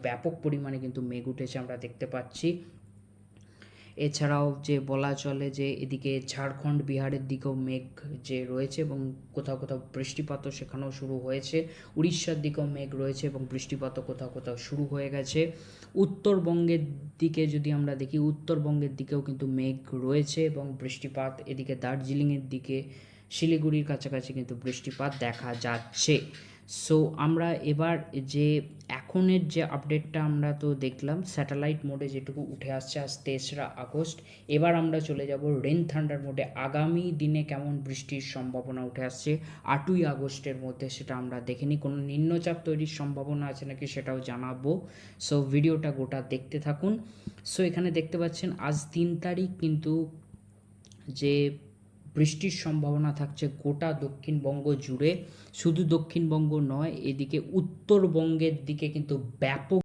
ব্যাপক পরিমাণে কিন্তু মেঘ উঠেছে আমরা দেখতে পাচ্ছি। এছাড়াও যে বলা চলে যে এদিকে ঝাড়খণ্ড বিহারের দিকেও মেঘ যে রয়েছে এবং কোথাও কোথাও বৃষ্টিপাতও সেখানেও শুরু হয়েছে। উড়িষ্যার দিকেও মেঘ রয়েছে এবং বৃষ্টিপাতও কোথাও কোথাও শুরু হয়ে গেছে। উত্তরবঙ্গের দিকে যদি আমরা দেখি, উত্তরবঙ্গের দিকেও কিন্তু মেঘ রয়েছে এবং বৃষ্টিপাত, এদিকে দার্জিলিংয়ের দিকে শিলিগুড়ির কাছাকাছি কিন্তু বৃষ্টিপাত দেখা যাচ্ছে। সো আমরা এবার যে এখনের যে আপডেটটা আমরা তো দেখলাম স্যাটেলাইট মোডে যেটুকু উঠে আসছে আজ 3রা আগস্ট। এবার আমরা চলে যাব রেন থান্ডার মোডে, আগামী দিনে কেমন বৃষ্টির সম্ভাবনা উঠে আসছে 8ই আগস্টের মধ্যে, সেটা আমরা দেখে নিই। কোনো নিম্নচাপ তৈরির সম্ভাবনা আছে নাকি সেটাও জানাবো। সো ভিডিওটা গোটা দেখতে থাকুন। সো এখানে দেখতে পাচ্ছেন আজ 3 তারিখ কিন্তু যে বৃষ্টির সম্ভাবনা থাকছে গোটা দক্ষিণবঙ্গ জুড়ে। শুধু দক্ষিণবঙ্গ নয়, এদিকে উত্তরবঙ্গের দিকে কিন্তু ব্যাপক